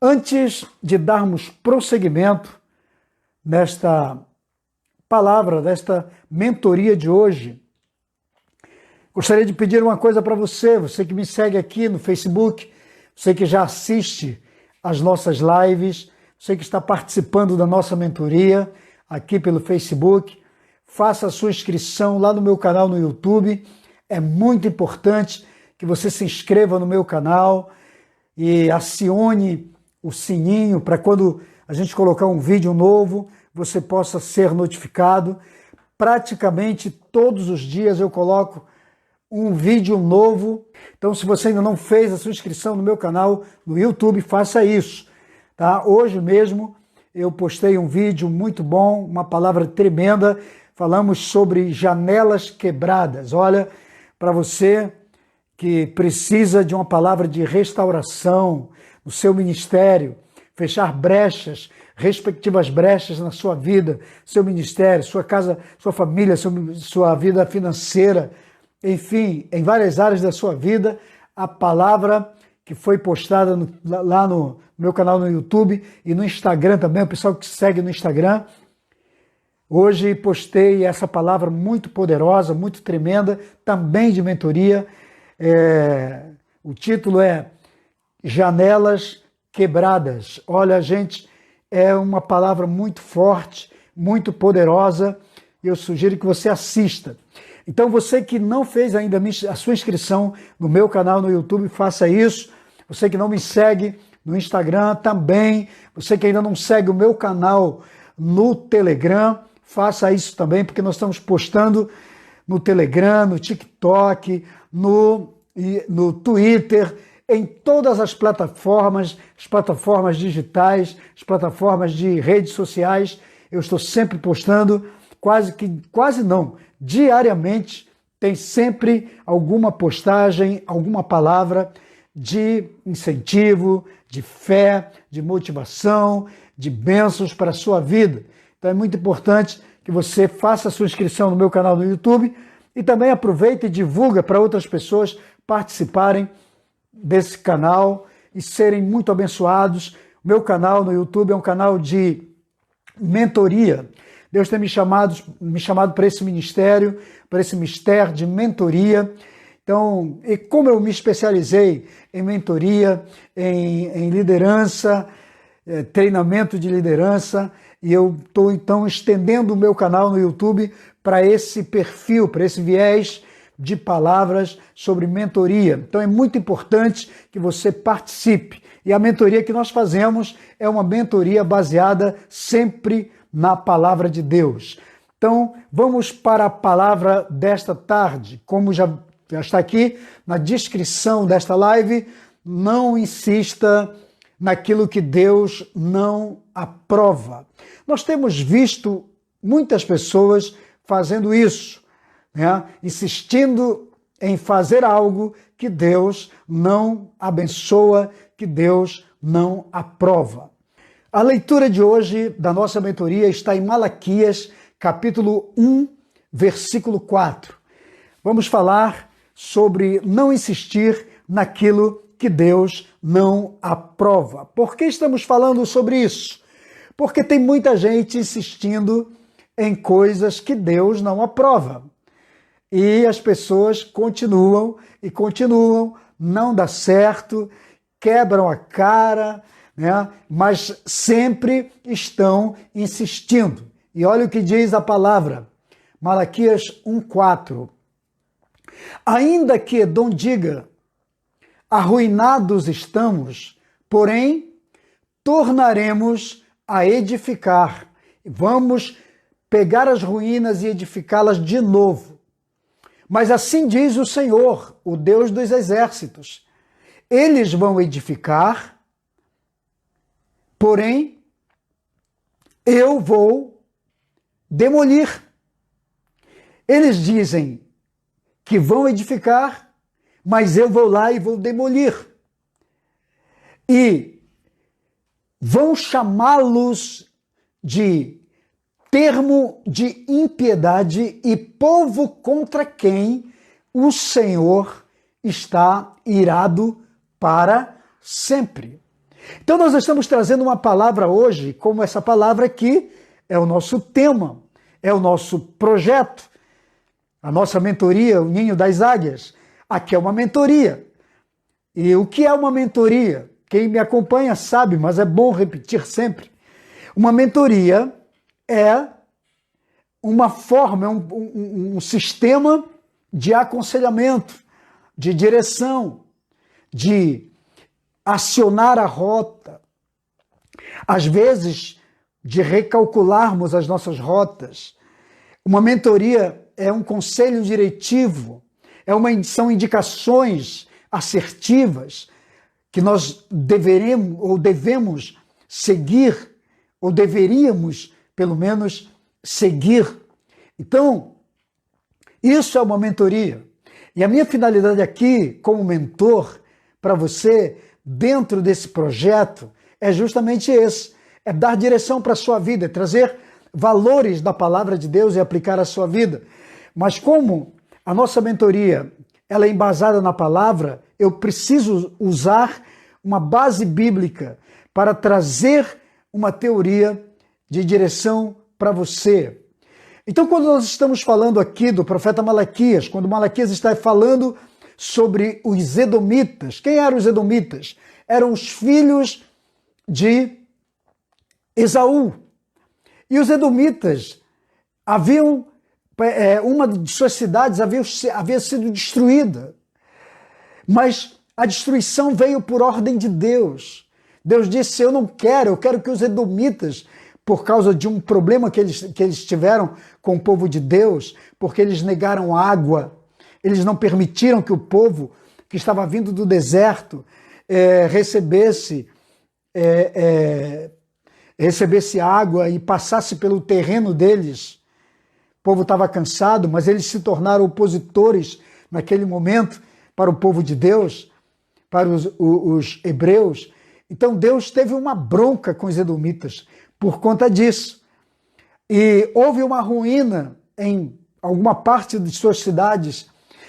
Antes de darmos prosseguimento nesta palavra, desta mentoria de hoje, gostaria de pedir uma coisa para você que me segue aqui no Facebook, você que já assiste às nossas lives, você que está participando da nossa mentoria aqui pelo Facebook, faça a sua inscrição lá no meu canal no YouTube. É muito importante que você se inscreva no meu canal e acione o sininho para quando a gente colocar um vídeo novo, você possa ser notificado. Praticamente todos os dias eu coloco um vídeo novo. Então, se você ainda não fez a sua inscrição no meu canal no YouTube, faça isso, tá? Hoje mesmo eu postei um vídeo muito bom, uma palavra tremenda. Falamos sobre janelas quebradas. Olha, para você que precisa de uma palavra de restauração no seu ministério, fechar brechas, respectivas brechas na sua vida, seu ministério, sua casa, sua família, sua vida financeira, enfim, em várias áreas da sua vida, a palavra que foi postada lá no meu canal no YouTube e no Instagram também, o pessoal que segue no Instagram. Hoje postei essa palavra muito poderosa, muito tremenda, também de mentoria. O título é Janelas Quebradas. Olha, gente, é uma palavra muito forte, muito poderosa, e eu sugiro que você assista. Então, você que não fez ainda a sua inscrição no meu canal no YouTube, faça isso. Você que não me segue no Instagram também, você que ainda não segue o meu canal no Telegram, faça isso também, porque nós estamos postando no Telegram, no TikTok, no Twitter, em todas as plataformas digitais, as plataformas de redes sociais. Eu estou sempre postando, quase não, diariamente tem sempre alguma postagem, alguma palavra de incentivo, de fé, de motivação, de bênçãos para a sua vida. Então é muito importante que você faça a sua inscrição no meu canal no YouTube e também aproveite e divulga para outras pessoas participarem desse canal e serem muito abençoados. O meu canal no YouTube é um canal de mentoria. Deus tem me chamado para esse ministério, para esse mistério de mentoria. Então, e como eu me especializei em mentoria, em liderança, treinamento de liderança, e eu estou então estendendo o meu canal no YouTube para esse perfil, para esse viés de palavras sobre mentoria. Então é muito importante que você participe. E a mentoria que nós fazemos é uma mentoria baseada sempre na palavra de Deus. Então vamos para a palavra desta tarde. Como já está aqui na descrição desta live, não insista naquilo que Deus não aprova. Nós temos visto muitas pessoas fazendo isso, né? Insistindo em fazer algo que Deus não abençoa, que Deus não aprova. A leitura de hoje da nossa mentoria está em Malaquias, capítulo 1, versículo 4. Vamos falar sobre não insistir naquilo que Deus não aprova. Por que estamos falando sobre isso? Porque tem muita gente insistindo em coisas que Deus não aprova. E as pessoas continuam, não dá certo, quebram a cara, né? Mas sempre estão insistindo. E olha o que diz a palavra, Malaquias 1,4. Ainda que Edom diga, arruinados estamos, porém tornaremos a edificar. Vamos pegar as ruínas e edificá-las de novo. Mas assim diz o Senhor, o Deus dos exércitos. Eles vão edificar, porém eu vou demolir. Eles dizem que vão edificar, mas eu vou lá e vou demolir. E vão chamá-los de termo de impiedade e povo contra quem o Senhor está irado para sempre. Então nós estamos trazendo uma palavra hoje, como essa palavra aqui é o nosso tema, é o nosso projeto, a nossa mentoria, o Ninho das Águias. Aqui é uma mentoria. E o que é uma mentoria? Quem me acompanha sabe, mas é bom repetir sempre. Uma mentoria é uma forma, é um sistema de aconselhamento, de direção, de acionar a rota, às vezes de recalcularmos as nossas rotas. Uma mentoria é um conselho diretivo, são indicações assertivas que nós devemos seguir, ou deveríamos, pelo menos, seguir. Então, isso é uma mentoria. E a minha finalidade aqui, como mentor, para você, dentro desse projeto, é justamente esse, é dar direção para a sua vida, é trazer valores da palavra de Deus e aplicar à sua vida. Mas como a nossa mentoria ela é embasada na palavra, eu preciso usar uma base bíblica para trazer uma teoria de direção para você. Então, quando nós estamos falando aqui do profeta Malaquias, quando Malaquias está falando sobre os edomitas, quem eram os edomitas? Eram os filhos de Esaú. E os edomitas haviam, uma de suas cidades havia sido destruída, mas a destruição veio por ordem de Deus. Deus disse, eu quero que os edomitas, por causa de um problema que eles tiveram com o povo de Deus, porque eles negaram água, eles não permitiram que o povo que estava vindo do deserto recebesse água e passasse pelo terreno deles. O povo estava cansado, mas eles se tornaram opositores naquele momento para o povo de Deus, para os hebreus. Então Deus teve uma bronca com os edomitas por conta disso. E houve uma ruína em alguma parte de suas cidades,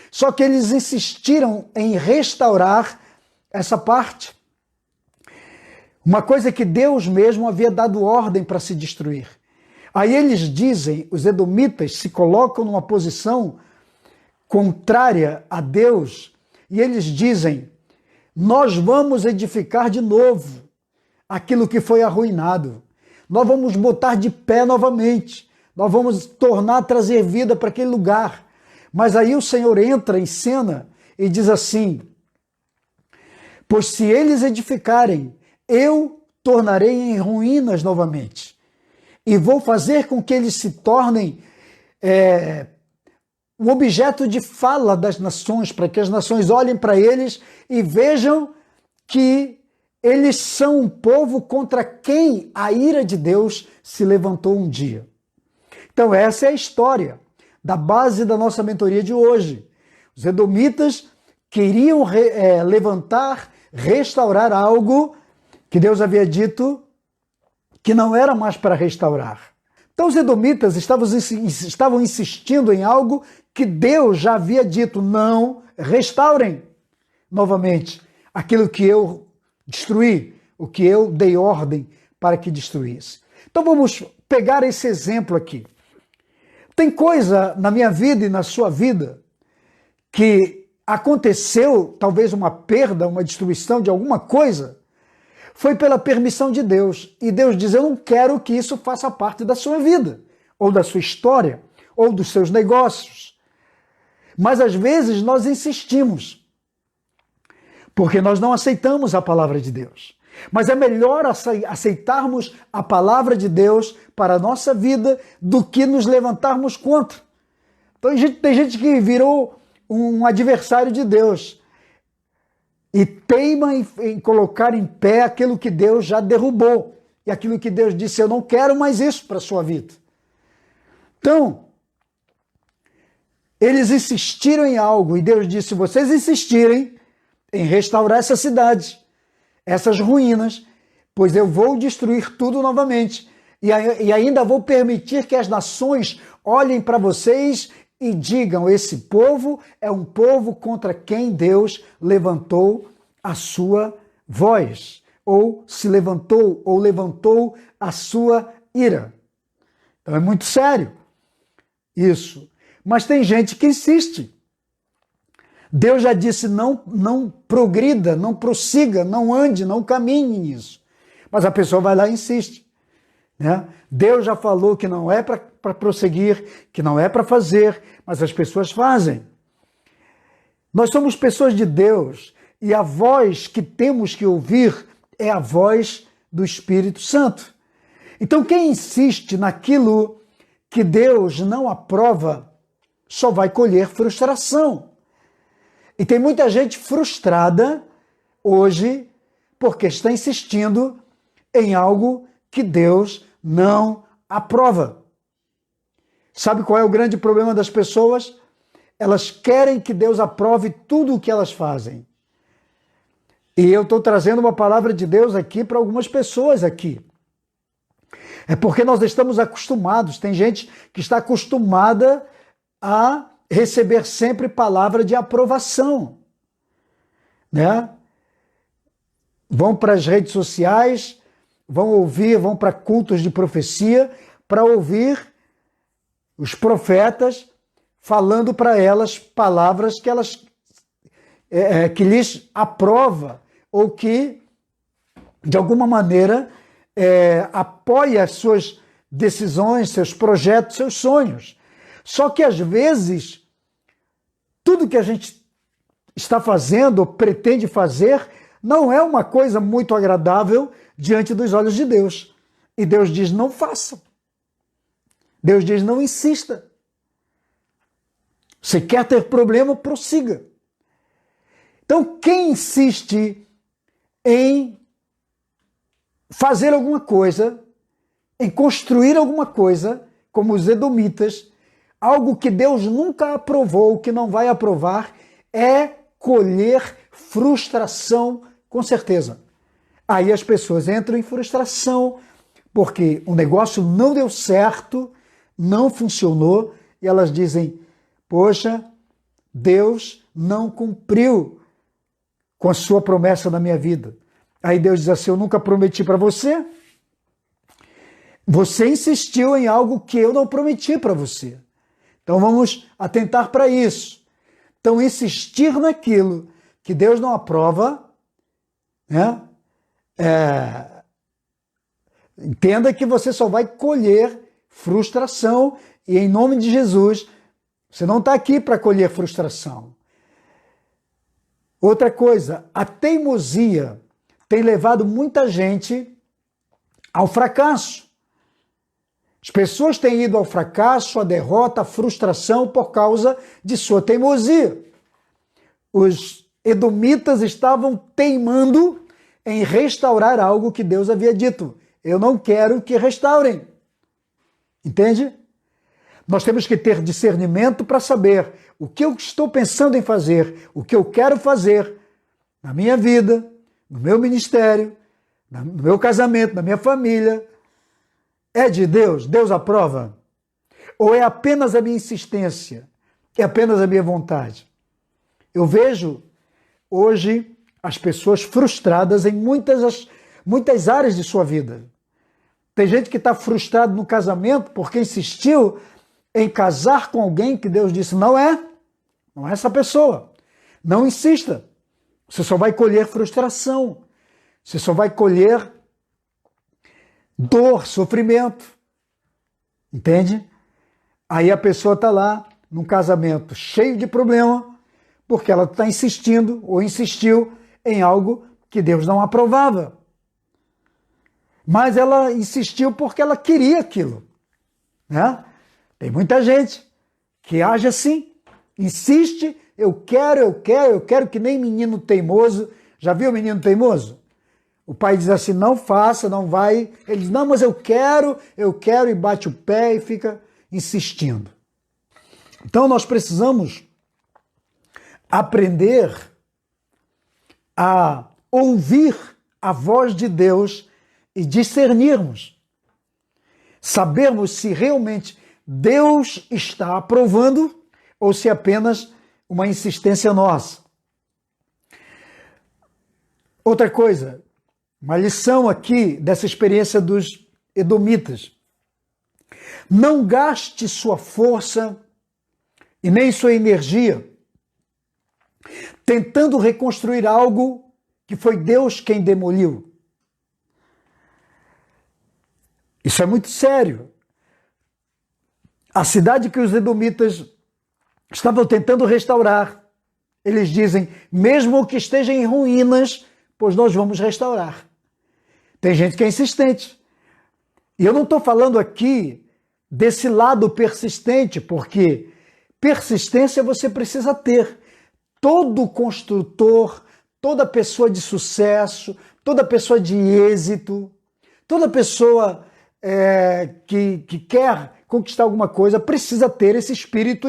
só que eles insistiram em restaurar essa parte. Uma coisa que Deus mesmo havia dado ordem para se destruir. Aí eles dizem, os edomitas se colocam numa posição contrária a Deus, e eles dizem, nós vamos edificar de novo aquilo que foi arruinado. Nós vamos botar de pé novamente. Nós vamos trazer vida para aquele lugar. Mas aí o Senhor entra em cena e diz assim, pois se eles edificarem, eu tornarei em ruínas novamente. E vou fazer com que eles se tornem um objeto de fala das nações, para que as nações olhem para eles e vejam que eles são um povo contra quem a ira de Deus se levantou um dia. Então essa é a história da base da nossa mentoria de hoje. Os edomitas queriam restaurar algo que Deus havia dito que não era mais para restaurar. Então os edomitas estavam insistindo em algo que Deus já havia dito, não restaurem novamente aquilo que eu destruí, o que eu dei ordem para que destruísse. Então vamos pegar esse exemplo aqui. Tem coisa na minha vida e na sua vida que aconteceu, talvez uma perda, uma destruição de alguma coisa, foi pela permissão de Deus. E Deus diz, eu não quero que isso faça parte da sua vida, ou da sua história, ou dos seus negócios. Mas às vezes nós insistimos, porque nós não aceitamos a palavra de Deus. Mas é melhor aceitarmos a palavra de Deus para a nossa vida do que nos levantarmos contra. Então tem gente que virou um adversário de Deus e teima em colocar em pé aquilo que Deus já derrubou e aquilo que Deus disse, eu não quero mais isso para a sua vida. Então, eles insistiram em algo e Deus disse, se vocês insistirem em restaurar essa cidade, essas ruínas, pois eu vou destruir tudo novamente e ainda vou permitir que as nações olhem para vocês e digam, esse povo é um povo contra quem Deus levantou a sua voz, ou se levantou, ou levantou a sua ira. Então é muito sério isso. Mas tem gente que insiste. Deus já disse, não progrida, não prossiga, não ande, não caminhe nisso. Mas a pessoa vai lá e insiste. Né? Deus já falou que não é para prosseguir, que não é para fazer, mas as pessoas fazem. Nós somos pessoas de Deus e a voz que temos que ouvir é a voz do Espírito Santo. Então quem insiste naquilo que Deus não aprova só vai colher frustração. E tem muita gente frustrada hoje porque está insistindo em algo que Deus não aprova. Sabe qual é o grande problema das pessoas? Elas querem que Deus aprove tudo o que elas fazem. E eu estou trazendo uma palavra de Deus aqui para algumas pessoas aqui. É porque nós estamos acostumados, tem gente que está acostumada a receber sempre palavra de aprovação, né? Vão para as redes sociais, vão para cultos de profecia para ouvir os profetas falando para elas palavras que lhes aprova ou que, de alguma maneira, apoia as suas decisões, seus projetos, seus sonhos. Só que, às vezes, tudo que a gente está fazendo ou pretende fazer não é uma coisa muito agradável diante dos olhos de Deus. E Deus diz, não faça. Deus diz, não insista. Você quer ter problema, prossiga. Então, quem insiste em fazer alguma coisa, em construir alguma coisa, como os edomitas, algo que Deus nunca aprovou, que não vai aprovar, é colher frustração, com certeza. Aí as pessoas entram em frustração, porque o negócio não deu certo, não funcionou, e elas dizem, poxa, Deus não cumpriu com a sua promessa na minha vida. Aí Deus diz assim, eu nunca prometi para você. Você insistiu em algo que eu não prometi para você. Então vamos atentar para isso. Então insistir naquilo que Deus não aprova, né? Entenda que você só vai colher frustração e em nome de Jesus, você não está aqui para colher frustração. Outra coisa, a teimosia tem levado muita gente ao fracasso. As pessoas têm ido ao fracasso, à derrota, à frustração por causa de sua teimosia. Os edomitas estavam teimando em restaurar algo que Deus havia dito. Eu não quero que restaurem. Entende? Nós temos que ter discernimento para saber o que eu estou pensando em fazer, o que eu quero fazer na minha vida, no meu ministério, no meu casamento, na minha família. É de Deus? Deus aprova? Ou é apenas a minha insistência? É apenas a minha vontade? Eu vejo hoje as pessoas frustradas em muitas áreas de sua vida. Tem gente que está frustrado no casamento porque insistiu em casar com alguém que Deus disse, não é essa pessoa. Não insista. Você só vai colher frustração. Você só vai colher dor, sofrimento. Entende? Aí a pessoa está lá num casamento cheio de problema porque ela está insistindo ou insistiu em algo que Deus não aprovava. Mas ela insistiu porque ela queria aquilo. Né? Tem muita gente que age assim, insiste, eu quero que nem menino teimoso. Já viu o menino teimoso? O pai diz assim, não faça, não vai. Ele diz, não, mas eu quero, e bate o pé e fica insistindo. Então nós precisamos aprender a ouvir a voz de Deus e discernirmos. Sabermos se realmente Deus está aprovando ou se é apenas uma insistência nossa. Outra coisa, uma lição aqui dessa experiência dos edomitas. Não gaste sua força e nem sua energia tentando reconstruir algo que foi Deus quem demoliu. Isso é muito sério. A cidade que os edomitas estavam tentando restaurar, eles dizem, mesmo que esteja em ruínas, pois nós vamos restaurar. Tem gente que é insistente. E eu não estou falando aqui desse lado persistente, porque persistência você precisa ter. Todo construtor, toda pessoa de sucesso, toda pessoa de êxito, toda pessoa que quer conquistar alguma coisa precisa ter esse espírito,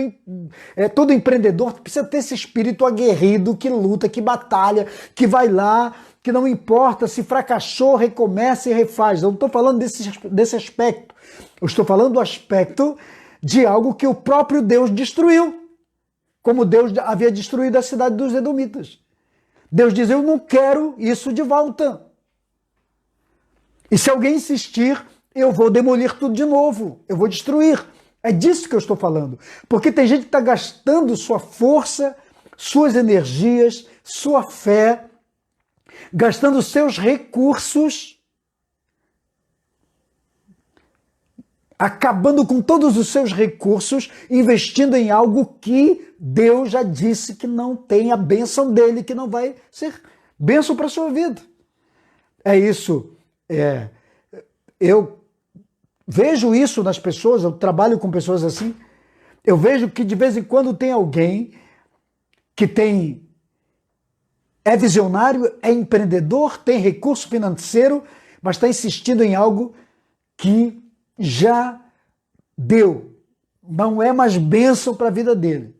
todo empreendedor precisa ter esse espírito aguerrido, que luta, que batalha, que vai lá, que não importa se fracassou, recomeça e refaz. Eu não estou falando desse aspecto. Eu estou falando do aspecto de algo que o próprio Deus destruiu, como Deus havia destruído a cidade dos edomitas. Deus diz, eu não quero isso de volta. E se alguém insistir, eu vou demolir tudo de novo, eu vou destruir. É disso que eu estou falando. Porque tem gente que está gastando sua força, suas energias, sua fé, gastando seus recursos, acabando com todos os seus recursos, investindo em algo que Deus já disse que não tem a bênção dele, que não vai ser bênção para a sua vida. É isso. Eu vejo isso nas pessoas, eu trabalho com pessoas assim, eu vejo que de vez em quando tem alguém que é visionário, é empreendedor, tem recurso financeiro, mas está insistindo em algo que já deu, não é mais bênção para a vida dele.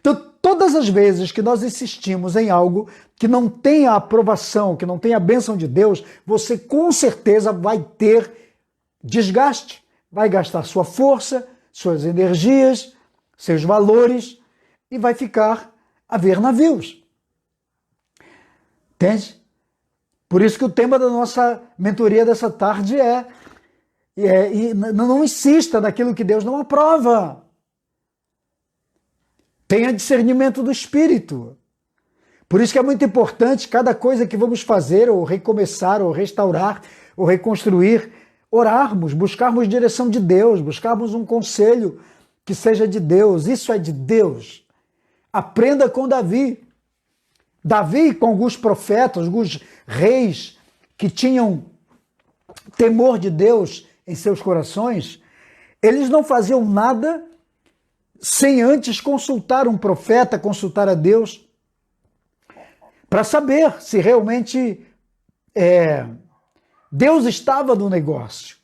Então, todas as vezes que nós insistimos em algo que não tem a aprovação, que não tem a bênção de Deus, você com certeza vai ter desgaste, vai gastar sua força, suas energias, seus valores e vai ficar a ver navios. Entende? Por isso que o tema da nossa mentoria dessa tarde e não insista naquilo que Deus não aprova. Tenha discernimento do Espírito. Por isso que é muito importante cada coisa que vamos fazer, ou recomeçar, ou restaurar, ou reconstruir, orarmos, buscarmos direção de Deus, buscarmos um conselho que seja de Deus. Isso é de Deus. Aprenda com Davi. Davi, com alguns profetas, alguns reis que tinham temor de Deus em seus corações, eles não faziam nada sem antes consultar um profeta, consultar a Deus, para saber se realmente Deus estava no negócio.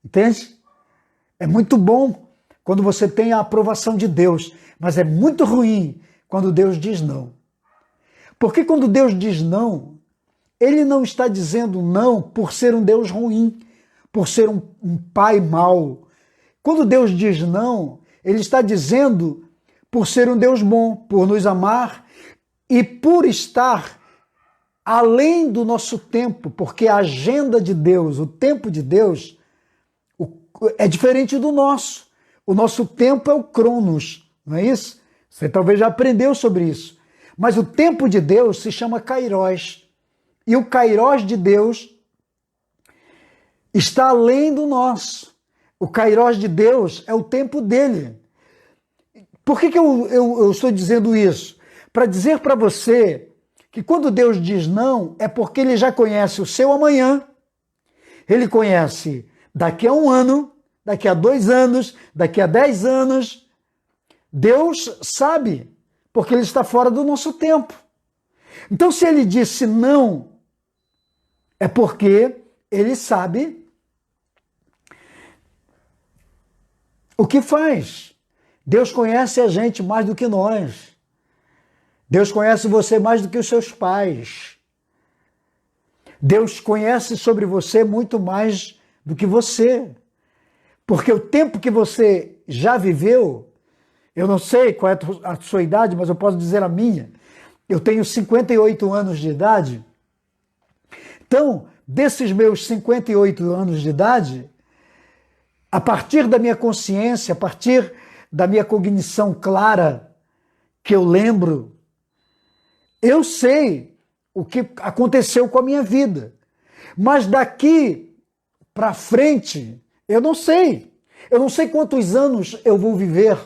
Entende? É muito bom quando você tem a aprovação de Deus, mas é muito ruim quando Deus diz não. Porque quando Deus diz não, Ele não está dizendo não por ser um Deus ruim, por ser um pai mau. Quando Deus diz não, Ele está dizendo por ser um Deus bom, por nos amar e por estar além do nosso tempo, porque a agenda de Deus, o tempo de Deus, é diferente do nosso. O nosso tempo é o Cronos, não é isso? Você talvez já aprendeu sobre isso. Mas o tempo de Deus se chama Kairos. E o Kairos de Deus está além do nosso. O Kairos de Deus é o tempo dele. Por que eu estou dizendo isso? Para dizer para você que quando Deus diz não, é porque Ele já conhece o seu amanhã, Ele conhece daqui a 1 ano, daqui a 2 anos, daqui a 10 anos. Deus sabe, porque Ele está fora do nosso tempo. Então, se Ele disse não, é porque Ele sabe o que faz. Deus conhece a gente mais do que nós. Deus conhece você mais do que os seus pais. Deus conhece sobre você muito mais do que você. Porque o tempo que você já viveu, eu não sei qual é a sua idade, mas eu posso dizer a minha. Eu tenho 58 anos de idade. Então, desses meus 58 anos de idade, a partir da minha consciência, a partir da minha cognição clara, que eu lembro, eu sei o que aconteceu com a minha vida. Mas daqui para frente, eu não sei. Eu não sei quantos anos eu vou viver.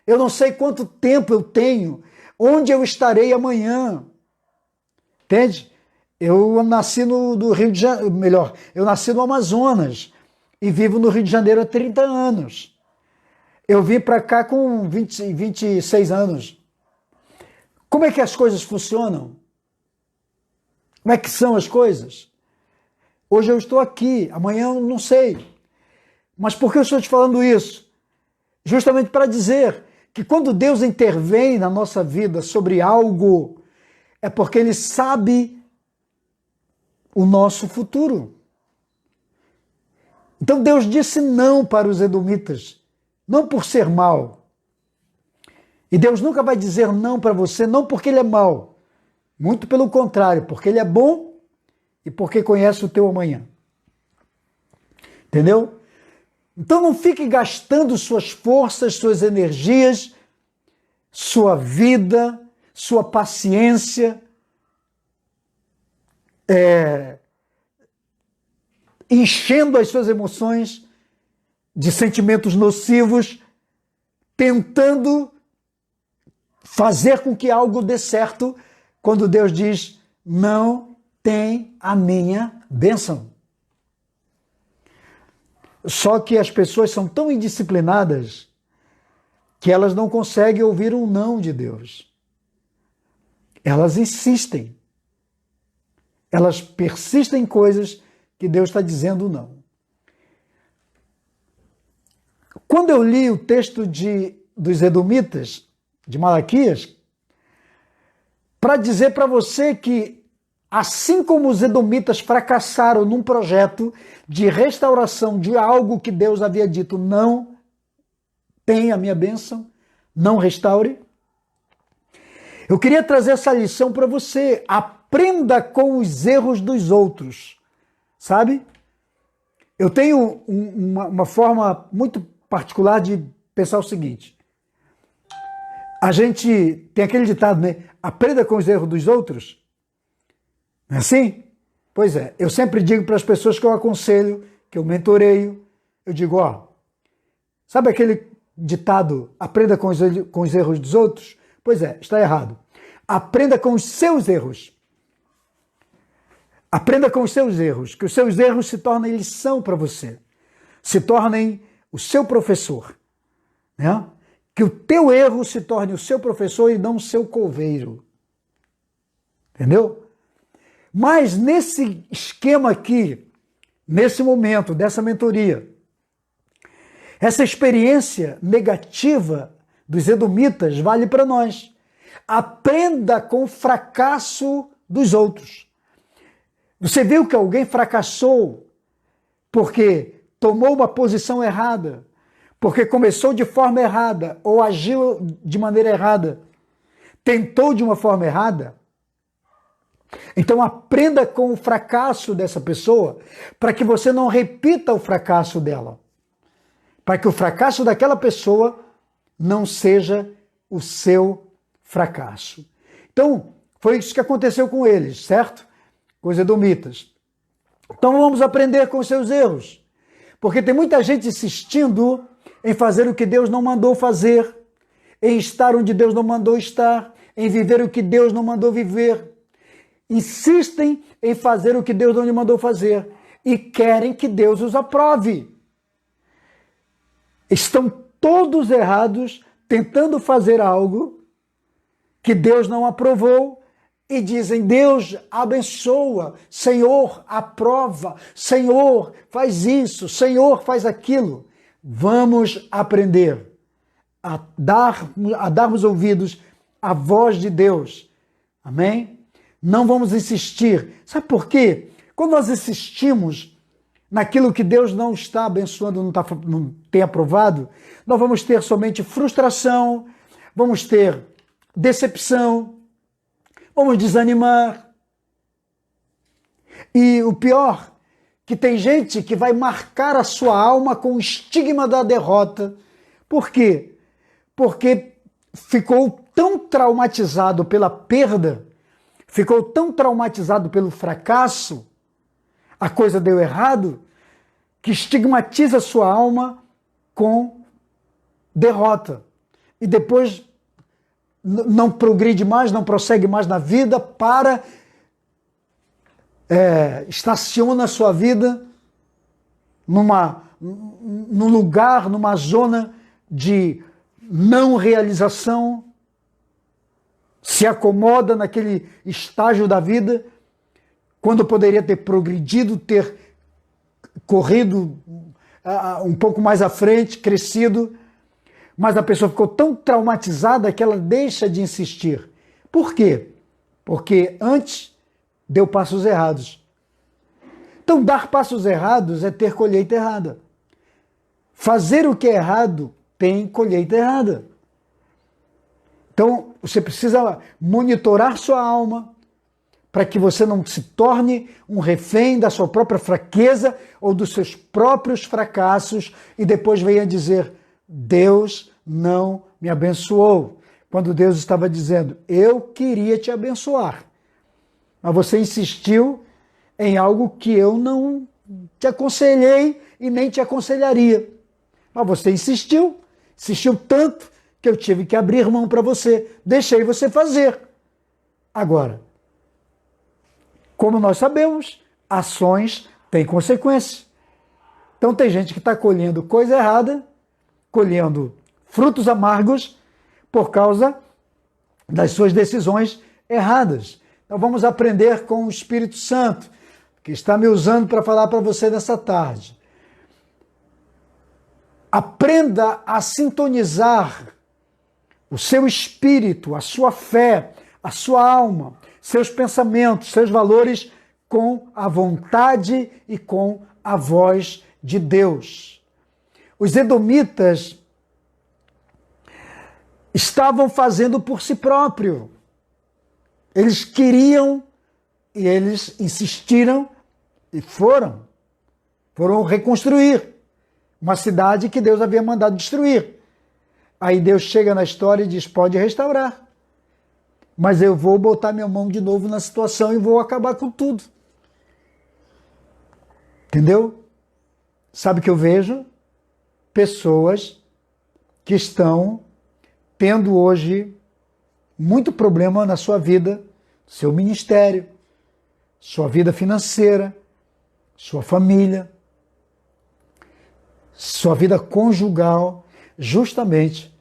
Eu não sei quanto tempo eu tenho. Onde eu estarei amanhã. Entende? Eu nasci no Rio de Janeiro, melhor, eu nasci no Amazonas e vivo no Rio de Janeiro há 30 anos. Eu vim para cá com 26 anos. Como é que as coisas funcionam? Como é que são as coisas? Hoje eu estou aqui, amanhã eu não sei. Mas por que eu estou te falando isso? Justamente para dizer que quando Deus intervém na nossa vida sobre algo, é porque Ele sabe o nosso futuro. Então Deus disse não para os edomitas, não por ser mau. E Deus nunca vai dizer não para você, não porque Ele é mau. Muito pelo contrário, porque Ele é bom e porque conhece o teu amanhã. Entendeu? Então não fique gastando suas forças, suas energias, sua vida, sua paciência, enchendo as suas emoções de sentimentos nocivos, tentando fazer com que algo dê certo, quando Deus diz, não tem a minha bênção. Só que as pessoas são tão indisciplinadas que elas não conseguem ouvir um não de Deus. Elas insistem. Elas persistem em coisas que Deus está dizendo não. Quando eu li o texto dos Edomitas, de Malaquias, para dizer para você que, assim como os Edomitas fracassaram num projeto de restauração de algo que Deus havia dito, não tem a minha bênção, não restaure, eu queria trazer essa lição para você. Aprenda com os erros dos outros, sabe? Eu tenho uma forma muito particular de pensar o seguinte. A gente tem aquele ditado, né? Aprenda com os erros dos outros. Não é assim? Pois é. Eu sempre digo para as pessoas que eu aconselho, que eu mentoreio, eu digo, ó, sabe aquele ditado, aprenda com os erros dos outros? Pois é, está errado. Aprenda com os seus erros. Aprenda com os seus erros, que os seus erros se tornem lição para você, se tornem o seu professor, né? Que o teu erro se torne o seu professor e não o seu coveiro. Entendeu? Mas nesse esquema aqui, nesse momento dessa mentoria, essa experiência negativa dos edomitas vale para nós. Aprenda com o fracasso dos outros. Você viu que alguém fracassou porque tomou uma posição errada, porque começou de forma errada ou agiu de maneira errada, tentou de uma forma errada? Então aprenda com o fracasso dessa pessoa para que você não repita o fracasso dela, para que o fracasso daquela pessoa não seja o seu fracasso. Então, foi isso que aconteceu com eles, certo? Com os edomitas. Então vamos aprender com os seus erros, porque tem muita gente insistindo em fazer o que Deus não mandou fazer, em estar onde Deus não mandou estar, em viver o que Deus não mandou viver. Insistem em fazer o que Deus não lhe mandou fazer e querem que Deus os aprove. Estão todos errados tentando fazer algo que Deus não aprovou e dizem, Deus abençoa, Senhor aprova, Senhor faz isso, Senhor faz aquilo. Vamos aprender a darmos ouvidos à voz de Deus. Amém? Não vamos insistir. Sabe por quê? Quando nós insistimos naquilo que Deus não está abençoando, não tem aprovado, nós vamos ter somente frustração, vamos ter decepção, vamos desanimar. E o pior, que tem gente que vai marcar a sua alma com o estigma da derrota. Por quê? Porque ficou tão traumatizado pela perda, ficou tão traumatizado pelo fracasso, a coisa deu errado, que estigmatiza a sua alma com derrota. E depois não progride mais, não prossegue mais na vida, estaciona a sua vida num lugar, numa zona de não realização, se acomoda naquele estágio da vida, quando poderia ter progredido, ter corrido um pouco mais à frente, crescido, mas a pessoa ficou tão traumatizada que ela deixa de insistir. Por quê? Porque antes deu passos errados. Então, dar passos errados é ter colheita errada. Fazer o que é errado tem colheita errada. Então, você precisa monitorar sua alma para que você não se torne um refém da sua própria fraqueza ou dos seus próprios fracassos e depois venha dizer: Deus não me abençoou. Quando Deus estava dizendo: eu queria te abençoar, mas você insistiu em algo que eu não te aconselhei e nem te aconselharia. Mas você insistiu tanto que eu tive que abrir mão para você. Deixei você fazer. Agora, como nós sabemos, ações têm consequências. Então tem gente que está colhendo coisa errada, colhendo frutos amargos por causa das suas decisões erradas. Então vamos aprender com o Espírito Santo, que está me usando para falar para você nessa tarde. Aprenda a sintonizar o seu espírito, a sua fé, a sua alma, seus pensamentos, seus valores com a vontade e com a voz de Deus. Os edomitas estavam fazendo por si próprio. Eles queriam e eles insistiram e foram reconstruir uma cidade que Deus havia mandado destruir. Aí Deus chega na história e diz: pode restaurar, mas eu vou botar minha mão de novo na situação e vou acabar com tudo. Entendeu? Sabe o que eu vejo? Pessoas que estão tendo hoje muito problema na sua vida, seu ministério, sua vida financeira, sua família, sua vida conjugal, justamente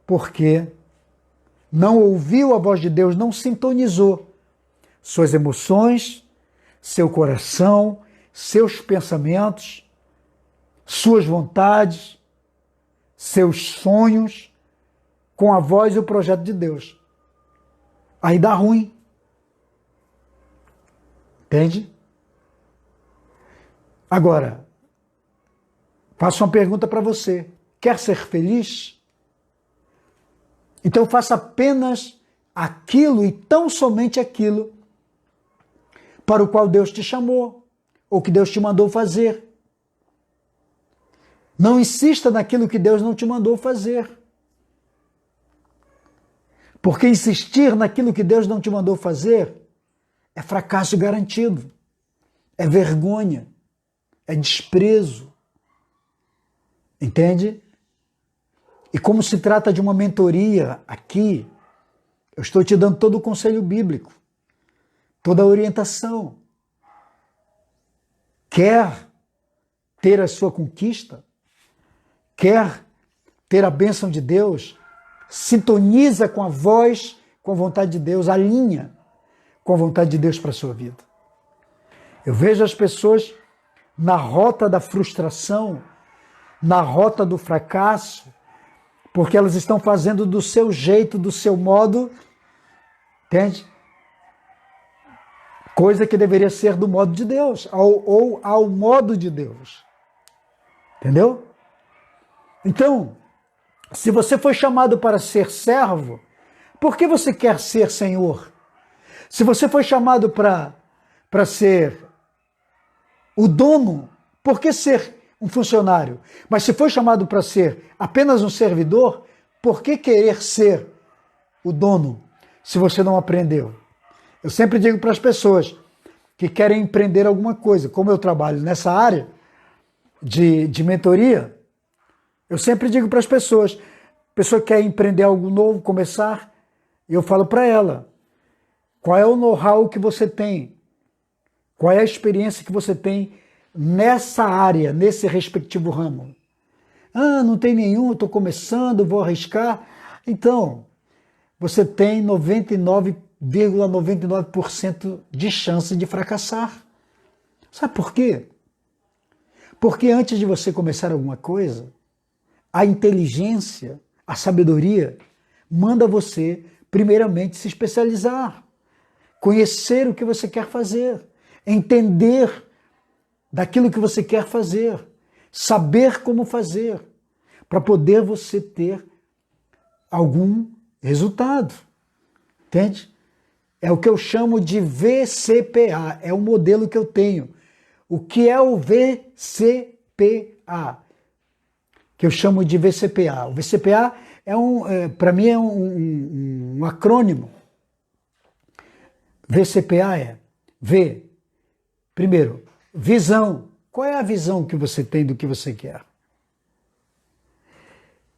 porque não ouviu a voz de Deus, não sintonizou suas emoções, seu coração, seus pensamentos, suas vontades, seus sonhos com a voz e o projeto de Deus. Aí dá ruim. Entende? Agora, faço uma pergunta para você. Quer ser feliz? Então faça apenas aquilo e tão somente aquilo para o qual Deus te chamou ou que Deus te mandou fazer. Não insista naquilo que Deus não te mandou fazer. Porque insistir naquilo que Deus não te mandou fazer é fracasso garantido, é vergonha, é desprezo. Entende? E como se trata de uma mentoria aqui, eu estou te dando todo o conselho bíblico, toda a orientação. Quer ter a sua conquista? Quer ter a bênção de Deus? Sintoniza com a voz, com a vontade de Deus, alinha com a vontade de Deus para a sua vida. Eu vejo as pessoas na rota da frustração, na rota do fracasso, porque elas estão fazendo do seu jeito, do seu modo, entende? Coisa que deveria ser do modo de Deus, ou ao modo de Deus. Entendeu? Então, se você foi chamado para ser servo, por que você quer ser senhor? Se você foi chamado para ser O dono, por que ser um funcionário? Mas se foi chamado para ser apenas um servidor, por que querer ser o dono se você não aprendeu? Eu sempre digo para as pessoas que querem empreender alguma coisa, como eu trabalho nessa área de mentoria, eu sempre digo para as pessoas, a pessoa quer empreender algo novo, começar, e eu falo para ela, qual é o know-how que você tem? Qual é a experiência que você tem nessa área, nesse respectivo ramo? Ah, não tem nenhum, estou começando, vou arriscar. Então, você tem 99,99% de chance de fracassar. Sabe por quê? Porque antes de você começar alguma coisa, a inteligência, a sabedoria, manda você, primeiramente, se especializar, conhecer o que você quer fazer, entender daquilo que você quer fazer, saber como fazer, para poder você ter algum resultado. Entende? É o que eu chamo de VCPA, é o modelo que eu tenho. O que é o VCPA? Que eu chamo de VCPA. O VCPA para mim é um acrônimo. VCPA é V, primeiro, visão. Qual é a visão que você tem do que você quer?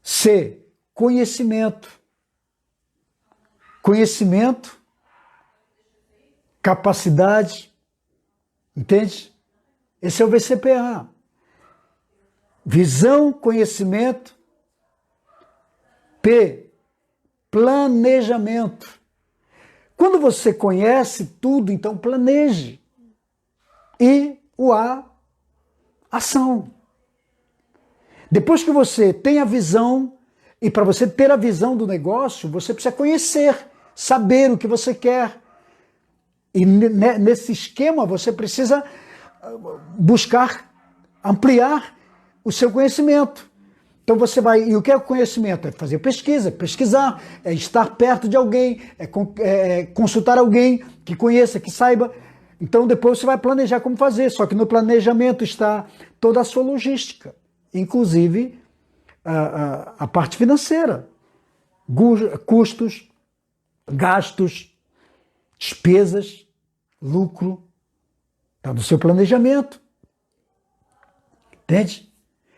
C, conhecimento. Conhecimento, capacidade, entende? Esse é o VCPA. Visão, conhecimento. P, planejamento. Quando você conhece tudo, então planeje. E o A, ação. Depois que você tem a visão, e para você ter a visão do negócio, você precisa conhecer, saber o que você quer. E nesse esquema você precisa buscar ampliar o seu conhecimento. Então você vai, e o que é o conhecimento? É fazer pesquisa, pesquisar, é estar perto de alguém, é consultar alguém que conheça, que saiba. Então depois você vai planejar como fazer, só que no planejamento está toda a sua logística, inclusive a parte financeira, custos, gastos, despesas, lucro, está no seu planejamento, entende?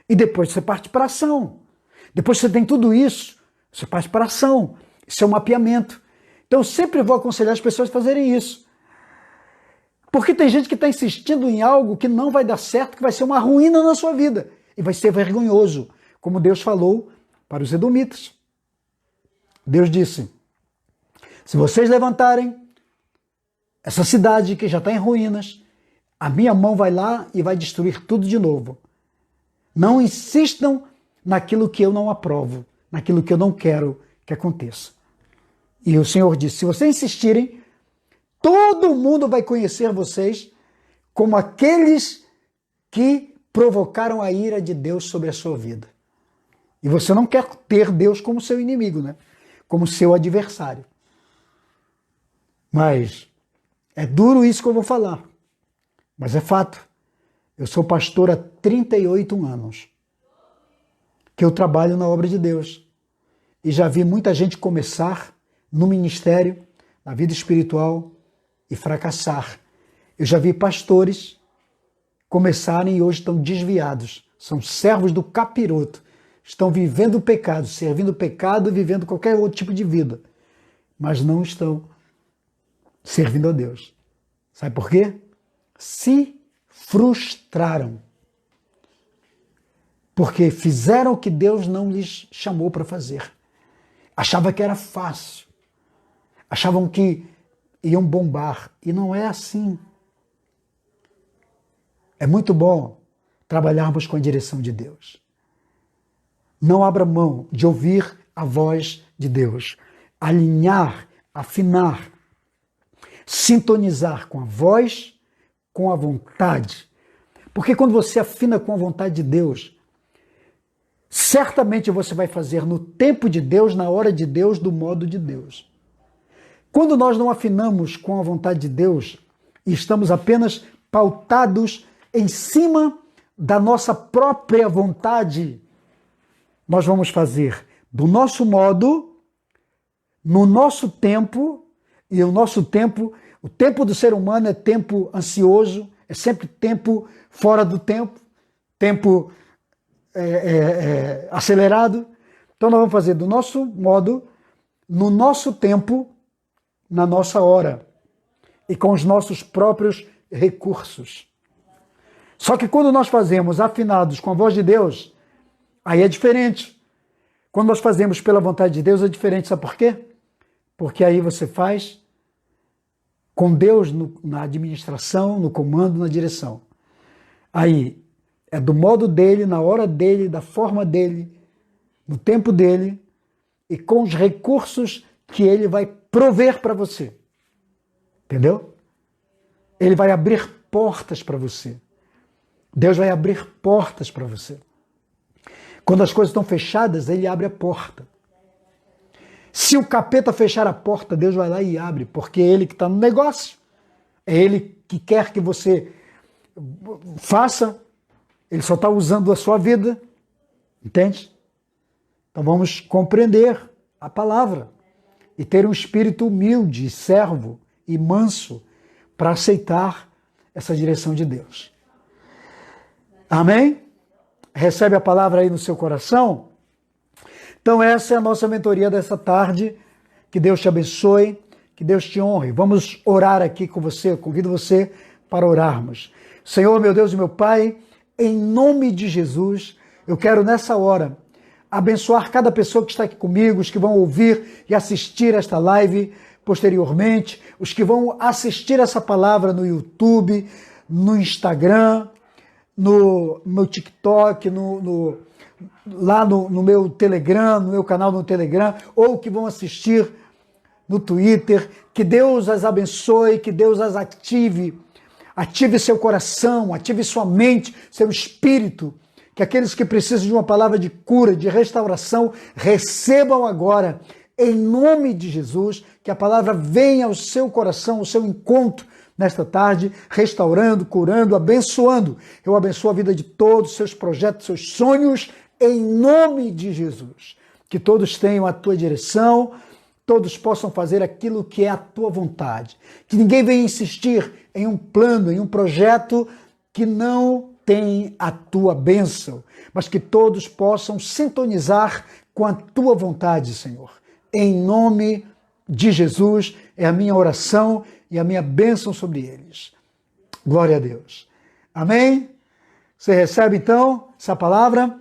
E depois você parte para a ação. Depois que você tem tudo isso, você parte para a ação. Isso é um mapeamento. Então eu sempre vou aconselhar as pessoas a fazerem isso. Porque tem gente que está insistindo em algo que não vai dar certo, que vai ser uma ruína na sua vida. E vai ser vergonhoso, como Deus falou para os edomitas. Deus disse, se vocês levantarem essa cidade que já está em ruínas, a minha mão vai lá e vai destruir tudo de novo. Não insistam naquilo que eu não aprovo, naquilo que eu não quero que aconteça. E o Senhor disse, se vocês insistirem, todo mundo vai conhecer vocês como aqueles que provocaram a ira de Deus sobre a sua vida. E você não quer ter Deus como seu inimigo, né? Como seu adversário. Mas é duro isso que eu vou falar. Mas é fato. Eu sou pastor há 38 anos. Que eu trabalho na obra de Deus. E já vi muita gente começar no ministério, na vida espiritual, e fracassar. Eu já vi pastores começarem e hoje estão desviados. São servos do capiroto. Estão vivendo o pecado, servindo o pecado e vivendo qualquer outro tipo de vida. Mas não estão servindo a Deus. Sabe por quê? Se frustraram. Porque fizeram o que Deus não lhes chamou para fazer. Achavam que era fácil. Achavam que iam bombar. E não é assim. É muito bom trabalharmos com a direção de Deus. Não abra mão de ouvir a voz de Deus. Alinhar, afinar, sintonizar com a voz, com a vontade. Porque quando você afina com a vontade de Deus, certamente você vai fazer no tempo de Deus, na hora de Deus, do modo de Deus. Quando nós não afinamos com a vontade de Deus e estamos apenas pautados em cima da nossa própria vontade, nós vamos fazer do nosso modo, no nosso tempo, e o nosso tempo, o tempo do ser humano é tempo ansioso, é sempre tempo fora do tempo, tempo acelerado. Então nós vamos fazer do nosso modo, no nosso tempo, na nossa hora e com os nossos próprios recursos. Só que quando nós fazemos afinados com a voz de Deus, aí é diferente. Quando nós fazemos pela vontade de Deus é diferente, sabe por quê? Porque aí você faz com Deus na administração, no comando, na direção. Aí é do modo dele, na hora dele, da forma dele, no tempo dele e com os recursos que ele vai prover para você. Entendeu? Ele vai abrir portas para você. Deus vai abrir portas para você. Quando as coisas estão fechadas, ele abre a porta. Se o capeta fechar a porta, Deus vai lá e abre, porque é ele que está no negócio. É ele que quer que você faça. Ele só está usando a sua vida. Entende? Então vamos compreender a palavra e ter um espírito humilde, servo e manso para aceitar essa direção de Deus. Amém? Recebe a palavra aí no seu coração? Então essa é a nossa mentoria dessa tarde. Que Deus te abençoe, que Deus te honre. Vamos orar aqui com você, eu convido você para orarmos. Senhor, meu Deus e meu Pai, em nome de Jesus, eu quero nessa hora abençoar cada pessoa que está aqui comigo, os que vão ouvir e assistir esta live posteriormente, os que vão assistir essa palavra no YouTube, no Instagram, no meu TikTok, lá no meu Telegram, no meu canal no Telegram, ou que vão assistir no Twitter. Que Deus as abençoe, que Deus as ative seu coração, ative sua mente, seu espírito, que aqueles que precisam de uma palavra de cura, de restauração, recebam agora, em nome de Jesus, que a palavra venha ao seu coração, ao seu encontro, nesta tarde, restaurando, curando, abençoando. Eu abençoo a vida de todos, seus projetos, seus sonhos, em nome de Jesus. Que todos tenham a tua direção, todos possam fazer aquilo que é a tua vontade. Que ninguém venha insistir em um plano, em um projeto que não tem a tua bênção, mas que todos possam sintonizar com a tua vontade, Senhor. Em nome de Jesus, é a minha oração e a minha bênção sobre eles. Glória a Deus. Amém? Você recebe então essa palavra?